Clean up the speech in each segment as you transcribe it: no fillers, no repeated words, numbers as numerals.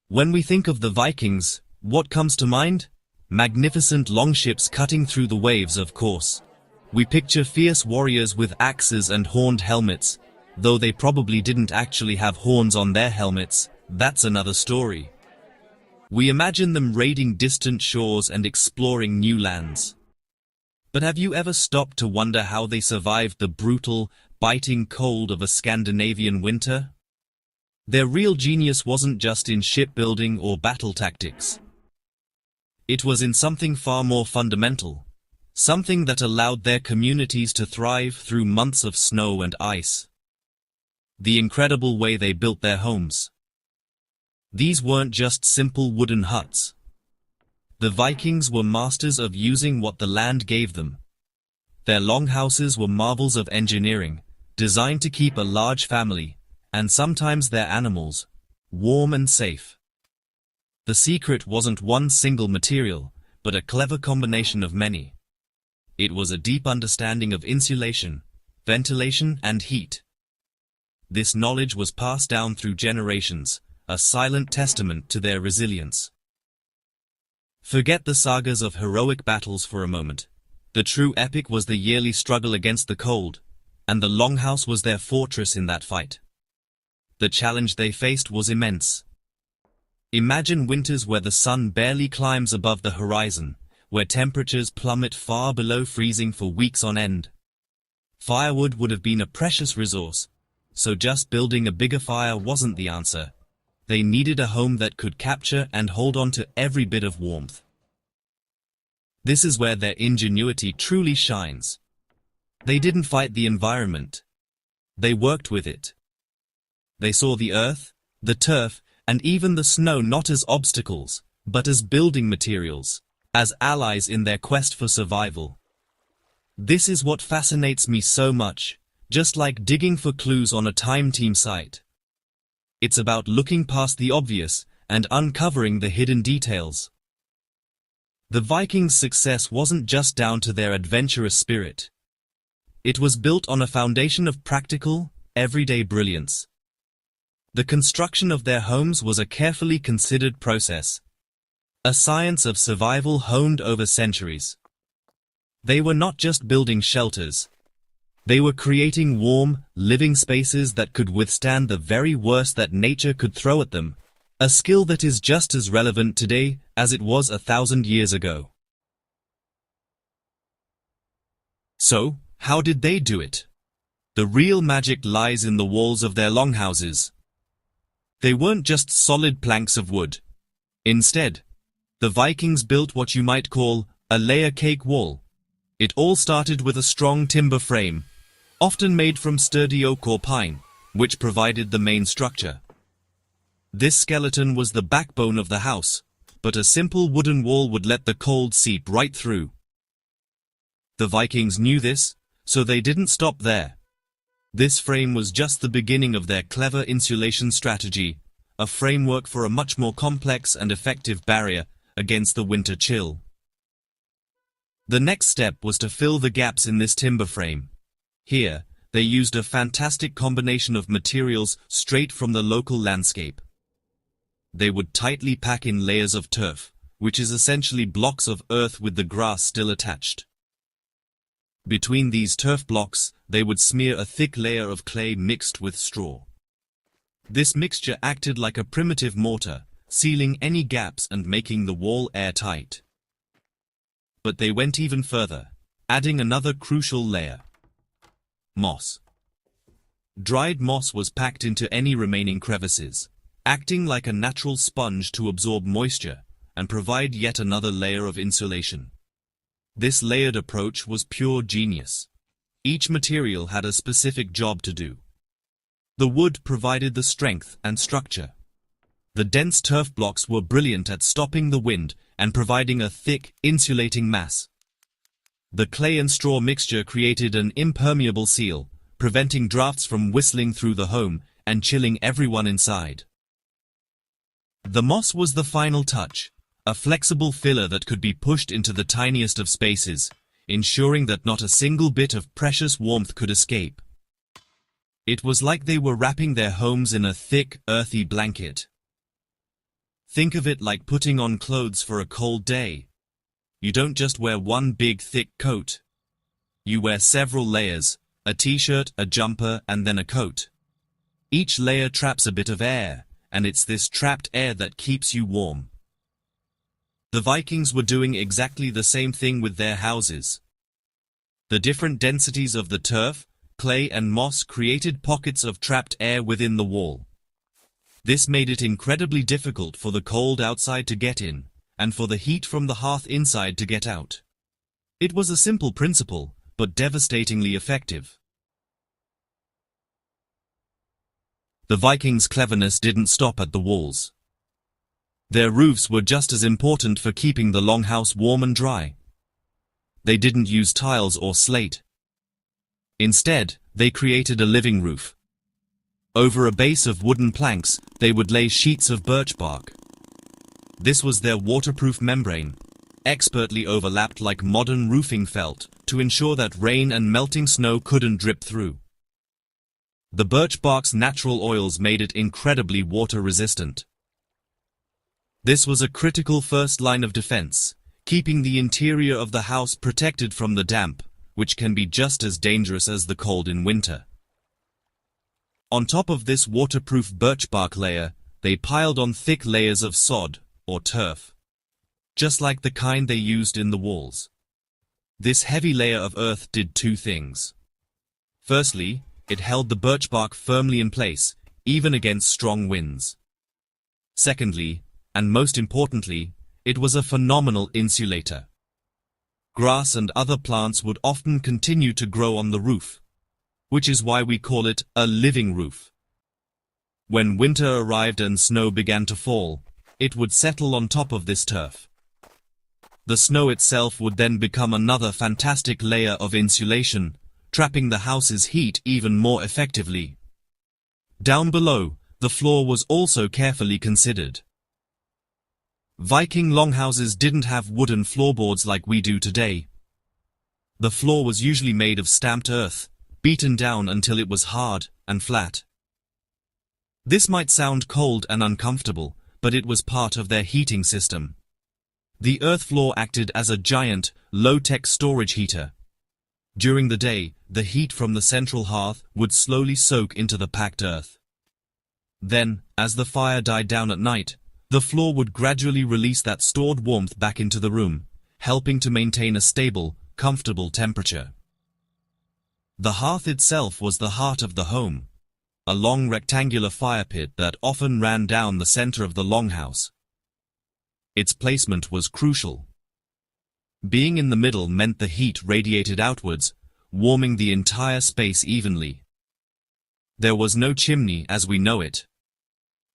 When we think of the Vikings, what comes to mind? Magnificent longships cutting through the waves, of course. We picture fierce warriors with axes and horned helmets, though they probably didn't actually have horns on their helmets. That's another story. We imagine them raiding distant shores and exploring new lands. But have you ever stopped to wonder how they survived the brutal, biting cold of a Scandinavian winter? Their real genius wasn't just in shipbuilding or battle tactics. It was in something far more fundamental, something that allowed their communities to thrive through months of snow and ice. The incredible way they built their homes. These weren't just simple wooden huts. The Vikings were masters of using what the land gave them. Their longhouses were marvels of engineering, designed to keep a large family, and sometimes their animals, warm and safe. The secret wasn't one single material, but a clever combination of many. It was a deep understanding of insulation, ventilation, and heat. This knowledge was passed down through generations, a silent testament to their resilience. Forget the sagas of heroic battles for a moment. The true epic was the yearly struggle against the cold, and the longhouse was their fortress in that fight. The challenge they faced was immense. Imagine winters where the sun barely climbs above the horizon, where temperatures plummet far below freezing for weeks on end. Firewood would have been a precious resource, so just building a bigger fire wasn't the answer. They needed a home that could capture and hold on to every bit of warmth. This is where their ingenuity truly shines. They didn't fight the environment. They worked with it. They saw the earth, the turf, and even the snow not as obstacles, but as building materials, as allies in their quest for survival. This is what fascinates me so much, just like digging for clues on a Time Team site. It's about looking past the obvious and uncovering the hidden details. The Vikings' success wasn't just down to their adventurous spirit. It was built on a foundation of practical, everyday brilliance. The construction of their homes was a carefully considered process, a science of survival honed over centuries. They were not just building shelters. They were creating warm, living spaces that could withstand the very worst that nature could throw at them, a skill that is just as relevant today as it was 1,000 years ago. So, how did they do it? The real magic lies in the walls of their longhouses. They weren't just solid planks of wood. Instead, the Vikings built what you might call a layer cake wall. It all started with a strong timber frame, often made from sturdy oak or pine, which provided the main structure. This skeleton was the backbone of the house, but a simple wooden wall would let the cold seep right through. The Vikings knew this, so they didn't stop there. This frame was just the beginning of their clever insulation strategy, a framework for a much more complex and effective barrier against the winter chill. The next step was to fill the gaps in this timber frame. Here, they used a fantastic combination of materials straight from the local landscape. They would tightly pack in layers of turf, which is essentially blocks of earth with the grass still attached. Between these turf blocks, they would smear a thick layer of clay mixed with straw. This mixture acted like a primitive mortar, sealing any gaps and making the wall airtight. But they went even further, adding another crucial layer: moss. Dried moss was packed into any remaining crevices, acting like a natural sponge to absorb moisture and provide yet another layer of insulation. This layered approach was pure genius. Each material had a specific job to do. The wood provided the strength and structure. The dense turf blocks were brilliant at stopping the wind and providing a thick, insulating mass. The clay and straw mixture created an impermeable seal, preventing drafts from whistling through the home and chilling everyone inside. The moss was the final touch, a flexible filler that could be pushed into the tiniest of spaces, ensuring that not a single bit of precious warmth could escape. It was like they were wrapping their homes in a thick, earthy blanket. Think of it like putting on clothes for a cold day. You don't just wear one big thick coat. You wear several layers, a t-shirt, a jumper, and then a coat. Each layer traps a bit of air, and it's this trapped air that keeps you warm. The Vikings were doing exactly the same thing with their houses. The different densities of the turf, clay, and moss created pockets of trapped air within the wall. This made it incredibly difficult for the cold outside to get in, and for the heat from the hearth inside to get out. It was a simple principle, but devastatingly effective. The Vikings' cleverness didn't stop at the walls. Their roofs were just as important for keeping the longhouse warm and dry. They didn't use tiles or slate. Instead, they created a living roof. Over a base of wooden planks, they would lay sheets of birch bark. This was their waterproof membrane, expertly overlapped like modern roofing felt, to ensure that rain and melting snow couldn't drip through. The birch bark's natural oils made it incredibly water-resistant. This was a critical first line of defense, keeping the interior of the house protected from the damp, which can be just as dangerous as the cold in winter. On top of this waterproof birch bark layer, they piled on thick layers of sod, or turf, just like the kind they used in the walls. This heavy layer of earth did two things. Firstly, it held the birch bark firmly in place, even against strong winds. Secondly, and most importantly, it was a phenomenal insulator. Grass and other plants would often continue to grow on the roof, which is why we call it a living roof. When winter arrived and snow began to fall, it would settle on top of this turf. The snow itself would then become another fantastic layer of insulation, trapping the house's heat even more effectively. Down below, the floor was also carefully considered. Viking longhouses didn't have wooden floorboards like we do today. The floor was usually made of stamped earth, beaten down until it was hard and flat. This might sound cold and uncomfortable, but it was part of their heating system. The earth floor acted as a giant, low-tech storage heater. During the day, the heat from the central hearth would slowly soak into the packed earth. Then, as the fire died down at night, the floor would gradually release that stored warmth back into the room, helping to maintain a stable, comfortable temperature. The hearth itself was the heart of the home, a long rectangular fire pit that often ran down the center of the longhouse. Its placement was crucial. Being in the middle meant the heat radiated outwards, warming the entire space evenly. There was no chimney as we know it.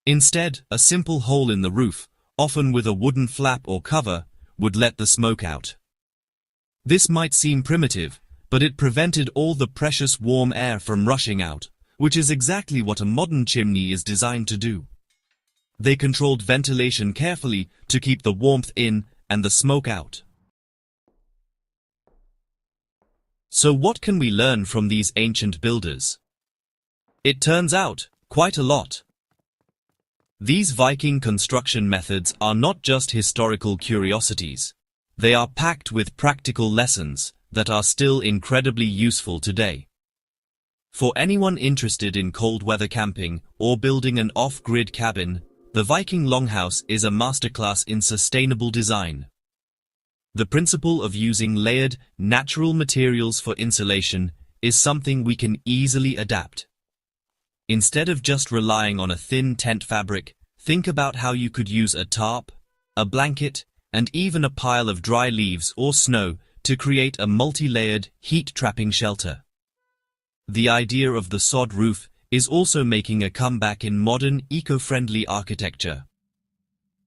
Instead, a simple hole in the roof, often with a wooden flap or cover, would let the smoke out. This might seem primitive, but it prevented all the precious warm air from rushing out, which is exactly what a modern chimney is designed to do. They controlled ventilation carefully to keep the warmth in and the smoke out. So what can we learn from these ancient builders? It turns out, quite a lot. These Viking construction methods are not just historical curiosities. They are packed with practical lessons that are still incredibly useful today. For anyone interested in cold weather camping or building an off-grid cabin, the Viking Longhouse is a masterclass in sustainable design. The principle of using layered, natural materials for insulation is something we can easily adapt. Instead of just relying on a thin tent fabric, think about how you could use a tarp, a blanket, and even a pile of dry leaves or snow to create a multi-layered, heat-trapping shelter. The idea of the sod roof is also making a comeback in modern, eco-friendly architecture.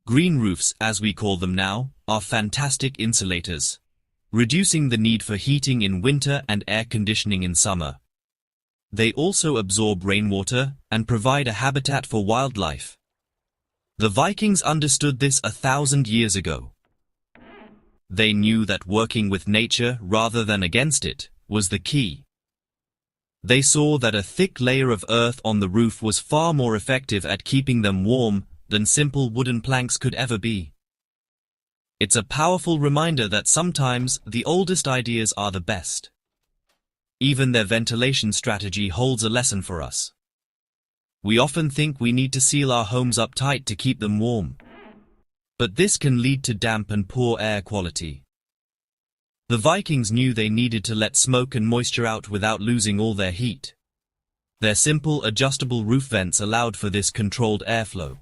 Green roofs, as we call them now, are fantastic insulators, reducing the need for heating in winter and air conditioning in summer. They also absorb rainwater and provide a habitat for wildlife. The Vikings understood this 1,000 years ago. They knew that working with nature rather than against it was the key. They saw that a thick layer of earth on the roof was far more effective at keeping them warm than simple wooden planks could ever be. It's a powerful reminder that sometimes the oldest ideas are the best. Even their ventilation strategy holds a lesson for us. We often think we need to seal our homes up tight to keep them warm. But this can lead to damp and poor air quality. The Vikings knew they needed to let smoke and moisture out without losing all their heat. Their simple adjustable roof vents allowed for this controlled airflow.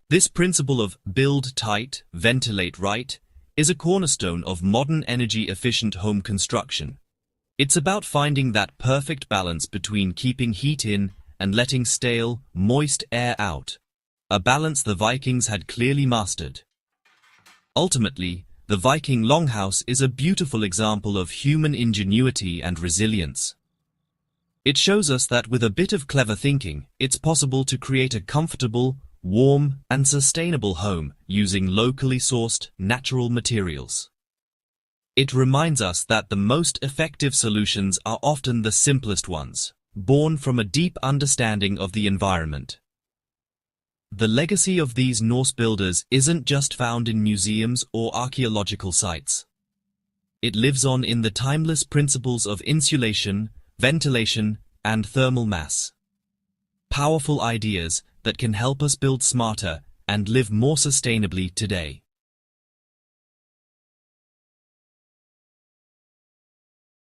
This principle of build tight, ventilate right is a cornerstone of modern energy-efficient home construction. It's about finding that perfect balance between keeping heat in and letting stale, moist air out, a balance the Vikings had clearly mastered. Ultimately, the Viking longhouse is a beautiful example of human ingenuity and resilience. It shows us that with a bit of clever thinking, it's possible to create a comfortable, warm, and sustainable home using locally sourced, natural materials. It reminds us that the most effective solutions are often the simplest ones, born from a deep understanding of the environment. The legacy of these Norse builders isn't just found in museums or archaeological sites. It lives on in the timeless principles of insulation, ventilation, and thermal mass. Powerful ideas that can help us build smarter and live more sustainably today.